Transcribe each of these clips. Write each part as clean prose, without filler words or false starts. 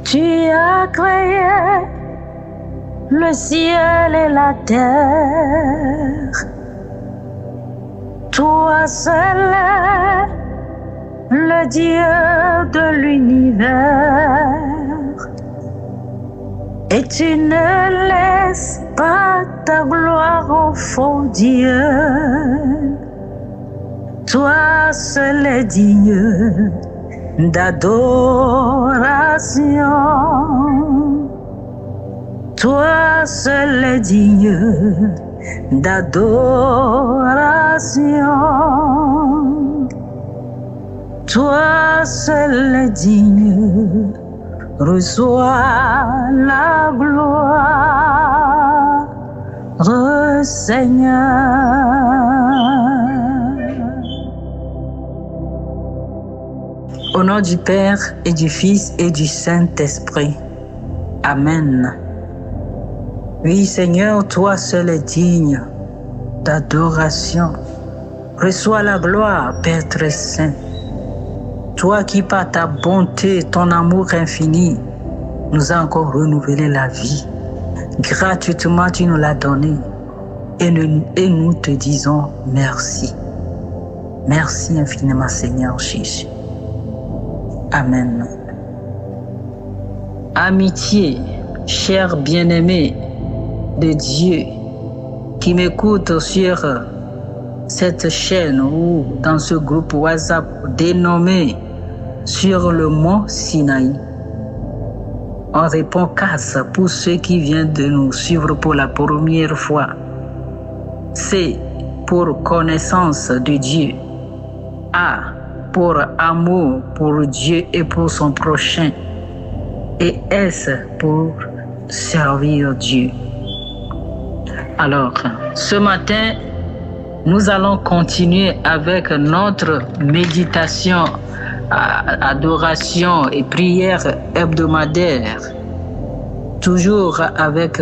Tu as créé le ciel et la terre. Toi seul est le Dieu de l'univers. Et tu ne laisses pas ta gloire au faux Dieu. Toi seul est digne d'adoration. Toi seul est digne d'adoration. Toi seul est digne, reçois la gloire, Seigneur. Au nom du Père et du Fils et du Saint-Esprit. Amen. Oui, Seigneur, toi seul es digne d'adoration. Reçois la gloire, Père très saint. Toi qui par ta bonté, ton amour infini, nous a encore renouvelé la vie. Gratuitement, tu nous l'as donné. Et nous te disons merci. Merci infiniment, Seigneur Jésus. Amen. Amitié, cher bien-aimé de Dieu, qui m'écoute sur cette chaîne ou dans ce groupe WhatsApp dénommé Sur le mont Sinaï. On répond CAS pour ceux qui viennent de nous suivre pour la première fois. C pour connaissance de Dieu. A pour amour pour Dieu et pour son prochain. Et S pour servir Dieu. Alors, ce matin, nous allons continuer avec notre méditation, adoration et prière hebdomadaire, toujours avec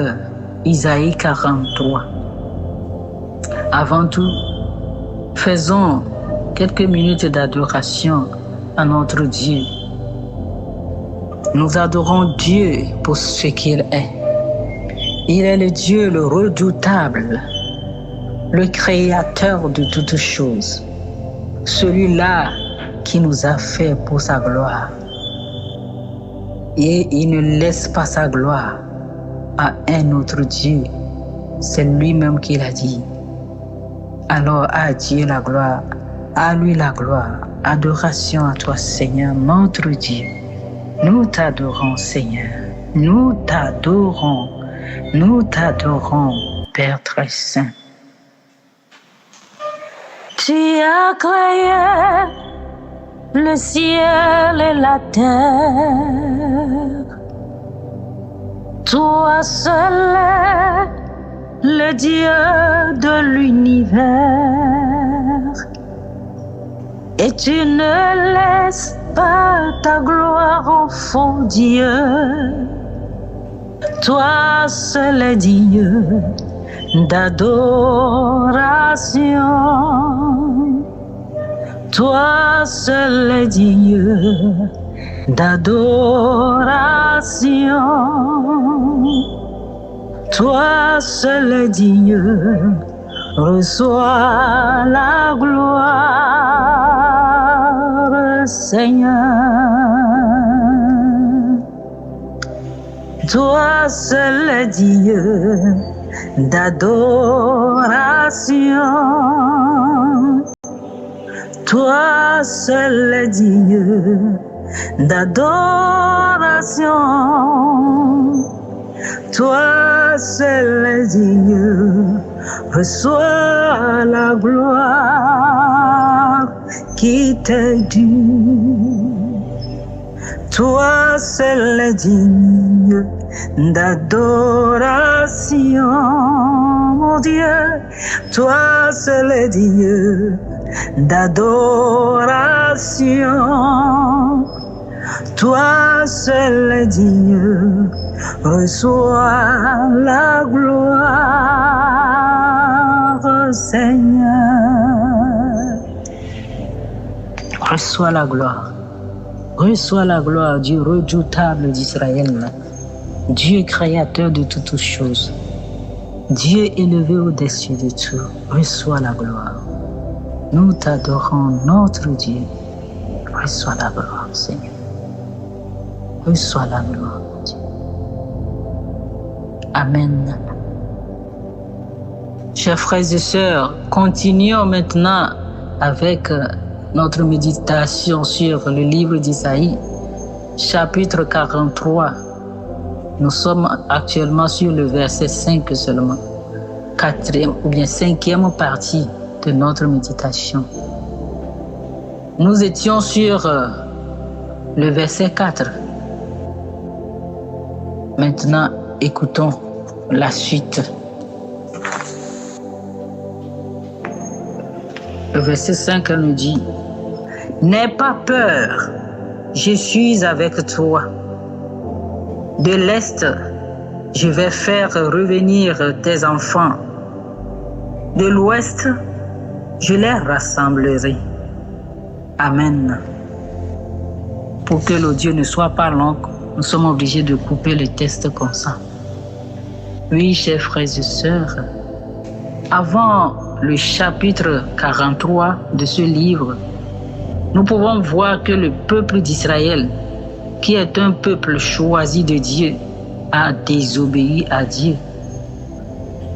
Isaïe 43. Avant tout, faisons quelques minutes d'adoration à notre Dieu. Nous adorons Dieu pour ce qu'il est. Il est le Dieu le redoutable, le créateur de toutes choses, celui-là qui nous a fait pour sa gloire. Et il ne laisse pas sa gloire à un autre Dieu. C'est lui-même qui l'a dit. Alors à Dieu la gloire, à lui la gloire, adoration à toi Seigneur, notre Dieu. Nous t'adorons Seigneur, nous t'adorons, Père très saint. Tu as créé le ciel et la terre. Toi seul est le Dieu de l'univers. Et tu ne laisses pas ta gloire au faux Dieu. Toi seul est digne d'adoration. Toi seul est digne d'adoration. Toi seul est digne, reçois la gloire, Seigneur. Toi seul est digne d'adoration. Toi seul est digne d'adoration. Toi seul est digne, reçois la gloire qui t'est due. Toi seul est digne d'adoration, mon Dieu. Toi seul est digne d'adoration. Toi seul est digne, reçois la gloire, Seigneur. Reçois la gloire. Reçois la gloire, Dieu redoutable d'Israël, Dieu créateur de toutes choses, Dieu élevé au-dessus de tout. Reçois la gloire. Nous t'adorons, notre Dieu. Reçois la gloire, Seigneur. Reçois la gloire, Dieu. Amen. Chers frères et sœurs, continuons maintenant avec notre méditation sur le livre d'Isaïe, chapitre 43. Nous sommes actuellement sur le verset 5 seulement, quatrième ou bien cinquième partie de notre méditation. Nous étions sur le verset 4. Maintenant, écoutons la suite. Le verset 5 nous dit: « N'aie pas peur, je suis avec toi. De l'Est, je vais faire revenir tes enfants. De l'Ouest, je les rassemblerai. » Amen. Pour que l'audio ne soit pas long, nous sommes obligés de couper le texte comme ça. Oui, chers frères et sœurs, avant le chapitre 43 de ce livre, nous pouvons voir que le peuple d'Israël, qui est un peuple choisi de Dieu, a désobéi à Dieu.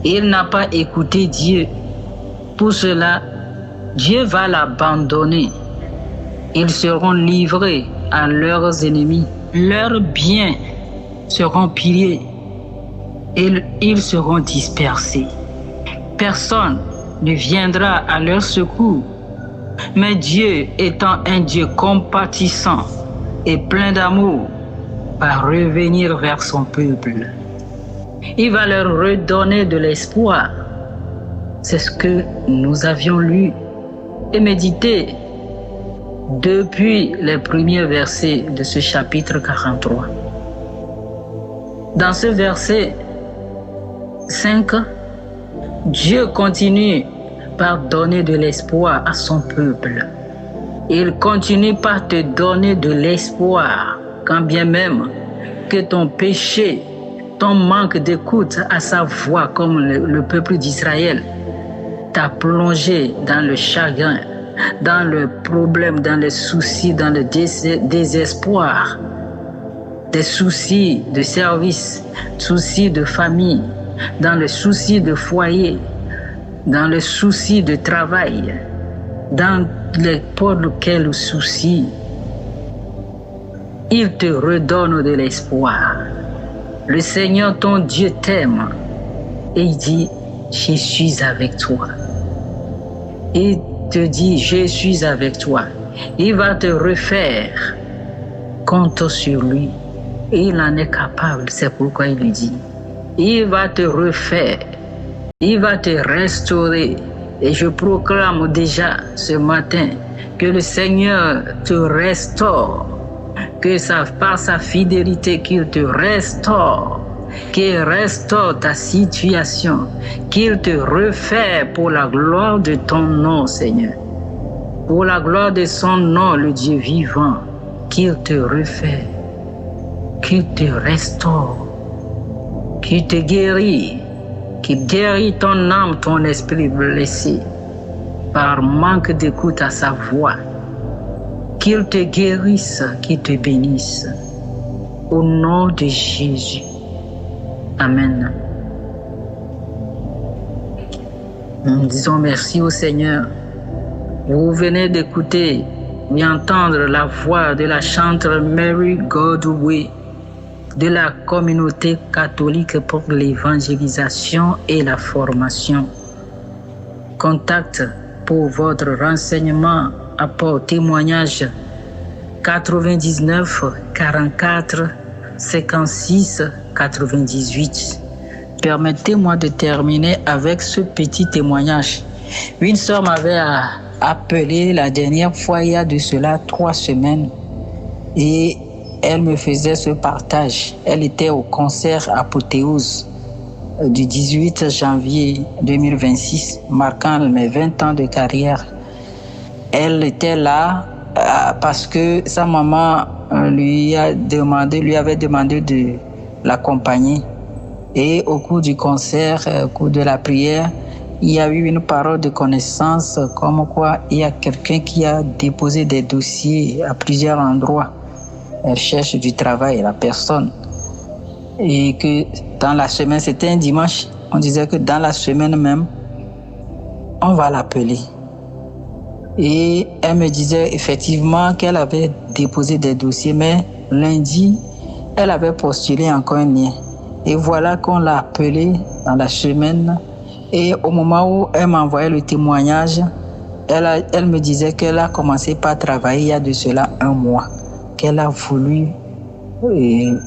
Il n'a pas écouté Dieu. Pour cela, Dieu va l'abandonner. Ils seront livrés à leurs ennemis. Leurs biens seront pillés et ils seront dispersés. Personne ne viendra à leur secours. Mais Dieu, étant un Dieu compatissant et plein d'amour, va revenir vers son peuple. Il va leur redonner de l'espoir. C'est ce que nous avions lu et médité depuis les premiers versets de ce chapitre 43. Dans ce verset 5, Dieu continue par donner de l'espoir à son peuple. Il continue par te donner de l'espoir, quand bien même que ton péché, ton manque d'écoute à sa voix comme le peuple d'Israël t'a plongé dans le chagrin, dans le problème, dans les soucis, dans le désespoir, des soucis de service, soucis de famille, dans le souci de foyer, dans le souci de travail, dans n'importe quel souci, il te redonne de l'espoir. Le Seigneur, ton Dieu, t'aime et il dit: je suis avec toi. Il te dit: je suis avec toi. Il va te refaire. Compte sur lui. Et il en est capable. C'est pourquoi il lui dit: il va te refaire. Il va te restaurer. Et je proclame déjà ce matin que le Seigneur te restaure. Que par sa fidélité qu'il te restaure. Qu'il restaure ta situation. Qu'il te refait pour la gloire de ton nom, Seigneur. Pour la gloire de son nom, le Dieu vivant. Qu'il te refait. Qu'il te restaure. Qu'il te guérit. Qu'il guérit ton âme, ton esprit blessé par manque d'écoute à sa voix. Qu'il te guérisse, qu'il te bénisse. Au nom de Jésus. Amen. Nous disons merci au Seigneur. Vous venez d'écouter et entendre la voix de la chanteuse Mary Godway de la communauté catholique pour l'évangélisation et la formation. Contact pour votre renseignement, apport, témoignage 99 44 56 98. Permettez-moi de terminer avec ce petit témoignage. Une sœur m'avait appelé la dernière fois, il y a de cela 3 semaines, et elle me faisait ce partage. Elle était au concert Apothéose du 18 janvier 2026, marquant mes 20 ans de carrière. Elle était là parce que sa maman lui avait demandé de l'accompagner. Et au cours du concert, au cours de la prière, il y a eu une parole de connaissance comme quoi il y a quelqu'un qui a déposé des dossiers à plusieurs endroits. Elle cherche du travail, la personne. Et que dans la semaine, c'était un dimanche, on disait que dans la semaine même, on va l'appeler. Et elle me disait effectivement qu'elle avait déposé des dossiers, mais lundi, elle avait postulé encore un lien. Et voilà qu'on l'a appelée dans la semaine. Et au moment où elle m'envoyait le témoignage, elle me disait qu'elle a commencé par travailler il y a de cela 1 mois, qu'elle a voulu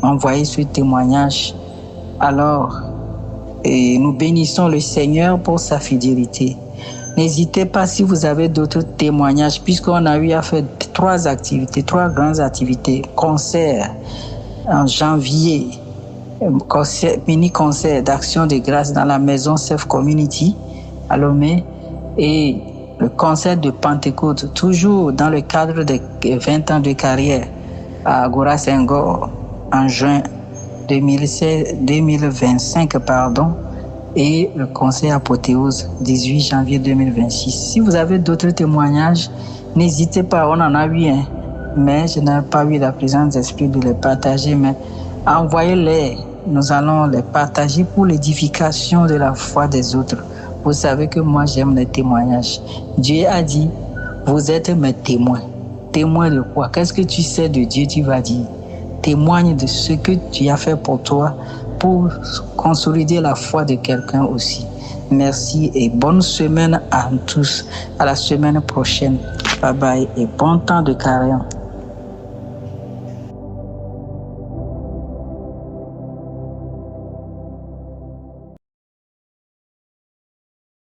envoyer ce témoignage. Alors, nous bénissons le Seigneur pour sa fidélité. N'hésitez pas si vous avez d'autres témoignages, puisqu'on a eu à faire 3 grandes activités. Concert en janvier, mini-concert d'action de grâce dans la maison Self Community à Lomé et le concert de Pentecôte, toujours dans le cadre des 20 ans de carrière à Agora Senghor en juin 2025, et le concert Apothéose 18 janvier 2026. Si vous avez d'autres témoignages, n'hésitez pas, on en a eu un, mais je n'ai pas eu la présence d'esprit de les partager, mais envoyez-les, nous allons les partager pour l'édification de la foi des autres. Vous savez que moi j'aime les témoignages. Dieu a dit, vous êtes mes témoins. Témoins de quoi? Qu'est-ce que tu sais de Dieu, tu vas dire? Témoigne de ce que tu as fait pour toi, pour consolider la foi de quelqu'un aussi. Merci et bonne semaine à tous. À la semaine prochaine. Bye bye et bon temps de carême.